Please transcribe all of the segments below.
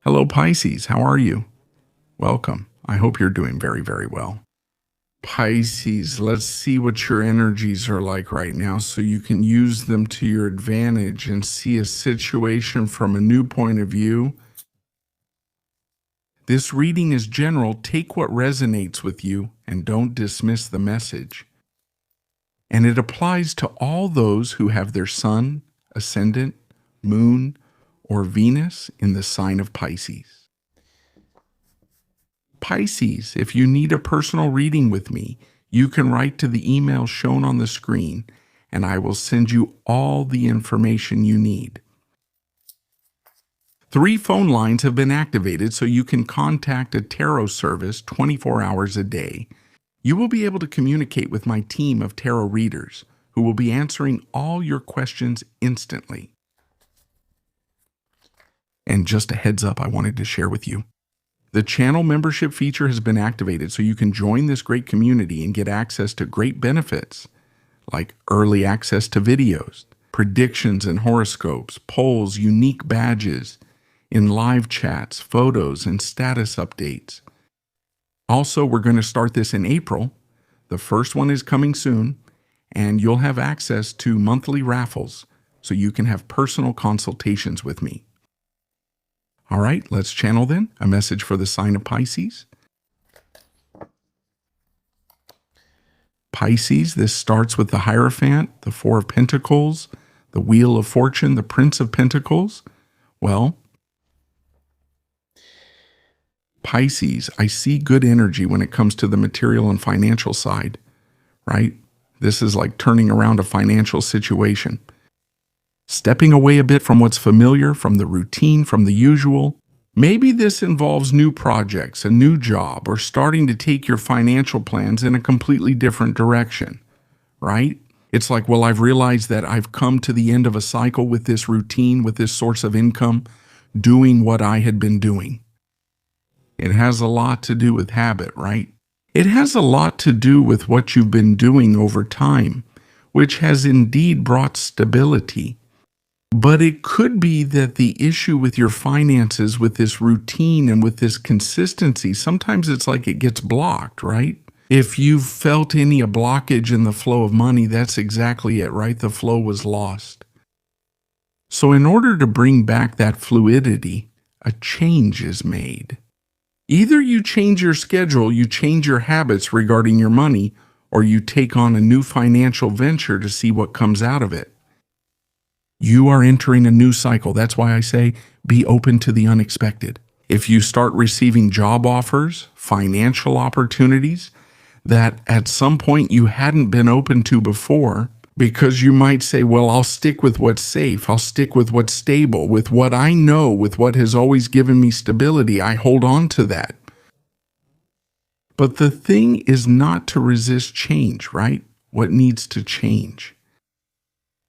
Hello, Pisces. How are you? Welcome. I hope you're doing very, very well. Pisces, let's see what your energies are like right now so you can use them to your advantage and see a situation from a new point of view. This reading is general. Take what resonates with you and don't dismiss the message. And it applies to all those who have their sun, ascendant, moon, or Venus in the sign of Pisces. Pisces, if you need a personal reading with me, you can write to the email shown on the screen, and I will send you all the information you need. 3 phone lines have been activated so you can contact a tarot service 24 hours a day. You will be able to communicate with my team of tarot readers, who will be answering all your questions instantly. And just a heads up I wanted to share with you. The channel membership feature has been activated so you can join this great community and get access to great benefits like early access to videos, predictions and horoscopes, polls, unique badges, in live chats, photos, and status updates. Also, we're going to start this in April. The first one is coming soon, and you'll have access to monthly raffles so you can have personal consultations with me. All right, let's channel then a message for the sign of Pisces. Pisces, this starts with the Hierophant, the 4 of Pentacles, the Wheel of Fortune, the Prince of Pentacles. Well, Pisces, I see good energy when it comes to the material and financial side, right? This is like turning around a financial situation. Stepping away a bit from what's familiar, from the routine, from the usual. Maybe this involves new projects, a new job, or starting to take your financial plans in a completely different direction, right? It's like, well, I've realized that I've come to the end of a cycle with this routine, with this source of income, doing what I had been doing. It has a lot to do with habit, right? It has a lot to do with what you've been doing over time, which has indeed brought stability. But it could be that the issue with your finances, with this routine and with this consistency, sometimes it's like it gets blocked, right? If you've felt any a blockage in the flow of money, that's exactly it, right? The flow was lost. So in order to bring back that fluidity, a change is made. Either you change your schedule, you change your habits regarding your money, or you take on a new financial venture to see what comes out of it. You are entering a new cycle. That's why I say be open to the unexpected. If you start receiving job offers, financial opportunities that at some point you hadn't been open to before, because you might say, well, I'll stick with what's safe. I'll stick with what's stable, with what I know, with what has always given me stability. I hold on to that. But the thing is not to resist change, right? What needs to change?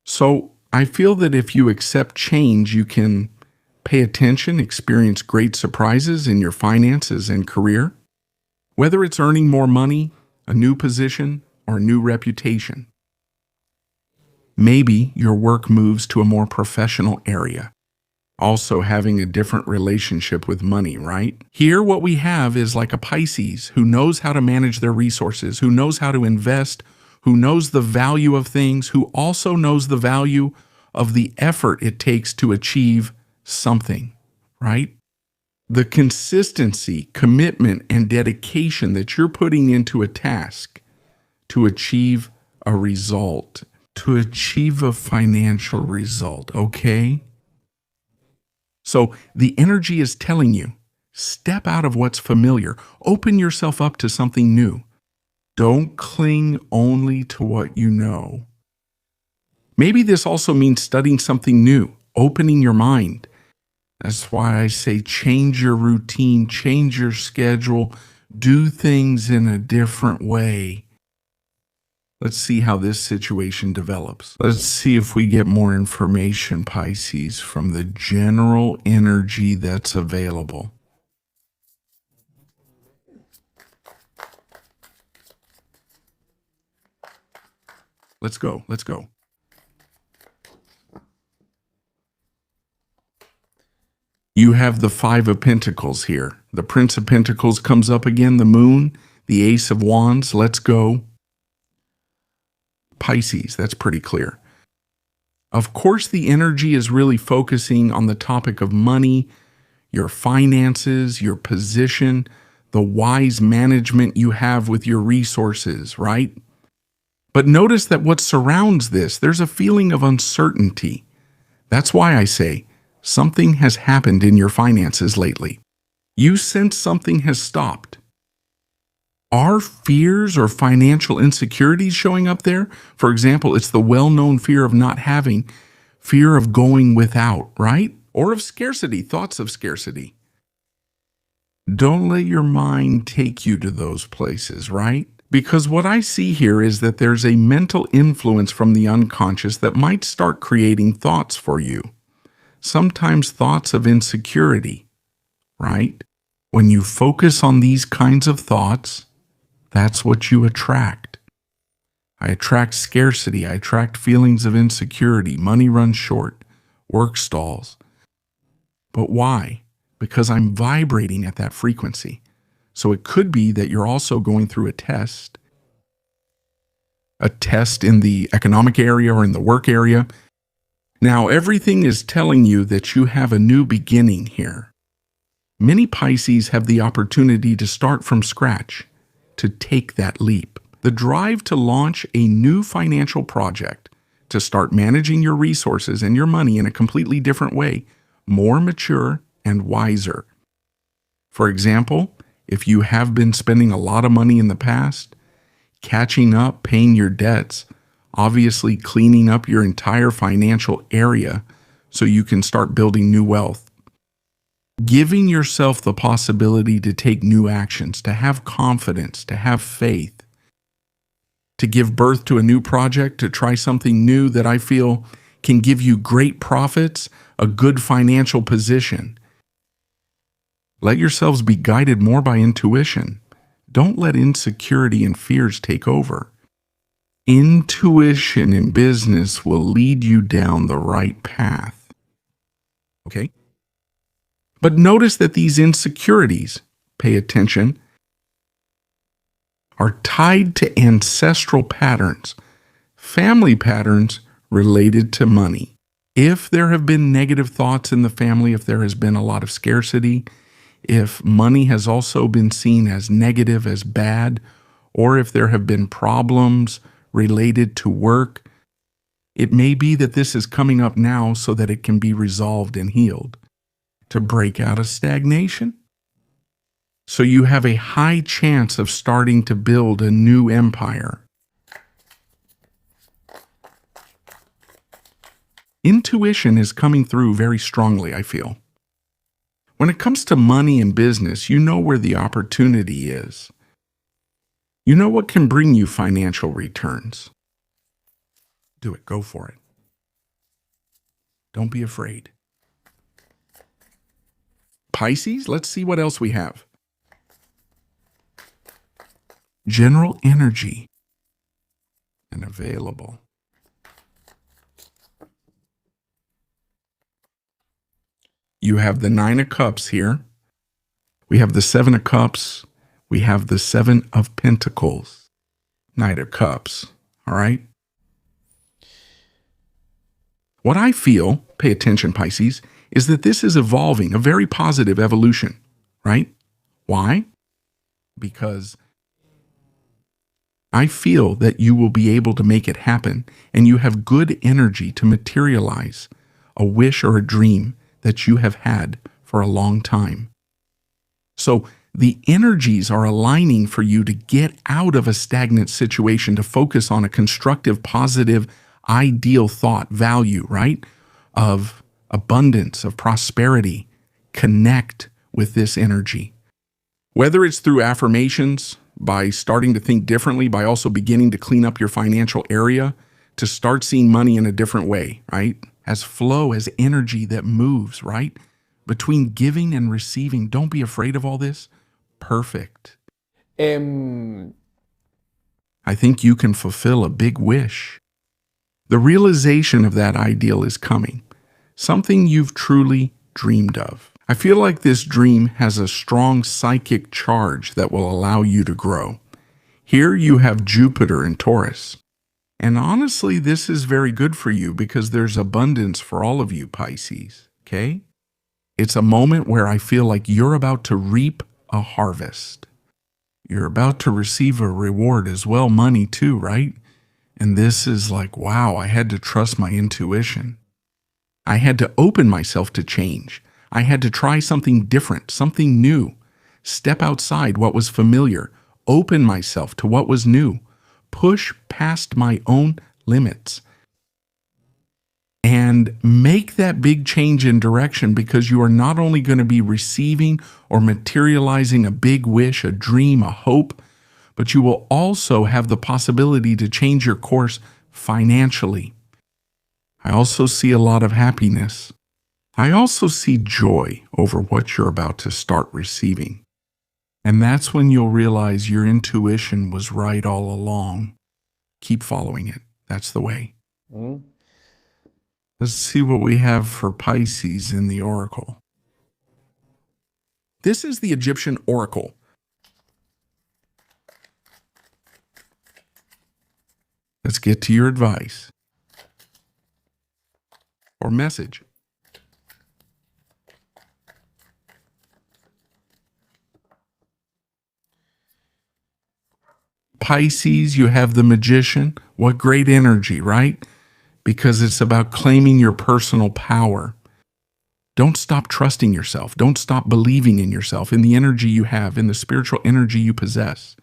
So I feel that if you accept change, you can pay attention, experience great surprises in your finances and career, whether it's earning more money, a new position, or a new reputation. Maybe your work moves to a more professional area, also having a different relationship with money, right? Here, what we have is like a Pisces who knows how to manage their resources, who knows how to invest, who knows the value of things, who also knows the value of the effort it takes to achieve something, right? The consistency, commitment, and dedication that you're putting into a task to achieve a result, to achieve a financial result, okay? So the energy is telling you, step out of what's familiar, open yourself up to something new. Don't cling only to what you know. Maybe this also means studying something new, opening your mind. That's why I say change your routine, change your schedule, do things in a different way. Let's see how this situation develops. Let's see if we get more information, Pisces, from the general energy that's available. Let's go. Let's go. You have the Five of Pentacles here. The Prince of Pentacles comes up again, the Moon, the Ace of Wands, let's go. Pisces, that's pretty clear. Of course, the energy is really focusing on the topic of money, your finances, your position, the wise management you have with your resources, right? But notice that what surrounds this, there's a feeling of uncertainty. That's why I say something has happened in your finances lately. You sense something has stopped. Are fears or financial insecurities showing up there? For example, it's the well-known fear of not having, fear of going without, right? Or of scarcity, thoughts of scarcity. Don't let your mind take you to those places, right? Because what I see here is that there's a mental influence from the unconscious that might start creating thoughts for you. Sometimes thoughts of insecurity, right? When you focus on these kinds of thoughts, that's what you attract. I attract scarcity. I attract feelings of insecurity. Money runs short. Work stalls. But why? Because I'm vibrating at that frequency. So it could be that you're also going through a test in the economic area or in the work area. Now, everything is telling you that you have a new beginning here. Many Pisces have the opportunity to start from scratch, to take that leap. The drive to launch a new financial project, to start managing your resources and your money in a completely different way, more mature and wiser. For example, if you have been spending a lot of money in the past, catching up, paying your debts, obviously cleaning up your entire financial area so you can start building new wealth. Giving yourself the possibility to take new actions, to have confidence, to have faith, to give birth to a new project, to try something new that I feel can give you great profits, a good financial position. Let yourselves be guided more by intuition. Don't let insecurity and fears take over. Intuition in business will lead you down the right path. Okay? But notice that these insecurities, pay attention, are tied to ancestral patterns, family patterns related to money. If there have been negative thoughts in the family, if there has been a lot of scarcity, if money has also been seen as negative, as bad, or if there have been problems related to work, it may be that this is coming up now so that it can be resolved and healed. To break out of stagnation. So you have a high chance of starting to build a new empire. Intuition is coming through very strongly, I feel. When it comes to money and business, you know where the opportunity is. You know what can bring you financial returns. Do it. Go for it. Don't be afraid. Pisces, let's see what else we have. General energy and available. You have the Nine of Cups here. We have the Seven of Cups. We have the Seven of Pentacles. Knight of Cups. All right? What I feel, pay attention, Pisces, is that this is evolving, a very positive evolution, right? Why? Because I feel that you will be able to make it happen, and you have good energy to materialize a wish or a dream that you have had for a long time. So the energies are aligning for you to get out of a stagnant situation, to focus on a constructive, positive, ideal thought, value, right? Of abundance, of prosperity. Connect with this energy. Whether it's through affirmations, by starting to think differently, by also beginning to clean up your financial area, to start seeing money in a different way, right? As flow, as energy that moves, right? Between giving and receiving. Don't be afraid of all this. Perfect. I think you can fulfill a big wish. The realization of that ideal is coming. Something you've truly dreamed of. I feel like this dream has a strong psychic charge that will allow you to grow. Here you have Jupiter in Taurus. And honestly, this is very good for you because there's abundance for all of you, Pisces, okay? It's a moment where I feel like you're about to reap a harvest. You're about to receive a reward as well, money too, right? And this is like, wow, I had to trust my intuition. I had to open myself to change. I had to try something different, something new. Step outside what was familiar. Open myself to what was new. Push past my own limits. And make that big change in direction, because you are not only going to be receiving or materializing a big wish, a dream, a hope, but you will also have the possibility to change your course financially. I also see a lot of happiness. I also see joy over what you're about to start receiving. And that's when you'll realize your intuition was right all along. Keep following it. That's the way. Let's see what we have for Pisces in the Oracle. This is the Egyptian Oracle. Let's get to your advice or message. Pisces, you have the Magician. What great energy, right? Because it's about claiming your personal power. Don't stop trusting yourself. Don't stop believing in yourself, in the energy you have, in the spiritual energy you possess.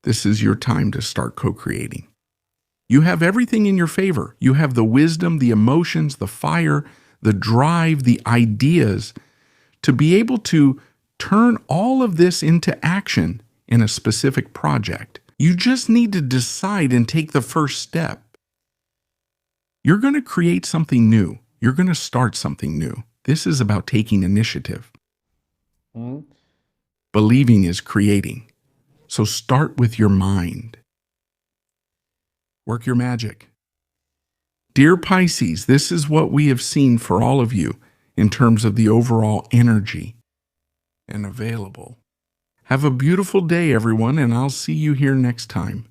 This is your time to start co-creating. You have everything in your favor. You have the wisdom, the emotions, the fire, the drive, the ideas to be able to turn all of this into action in a specific project. You just need to decide and take the first step. You're going to create something new. You're going to start something new. This is about taking initiative. Believing is creating. So start with your mind. Work your magic. Dear Pisces, this is what we have seen for all of you in terms of the overall energy and available. Have a beautiful day, everyone, and I'll see you here next time.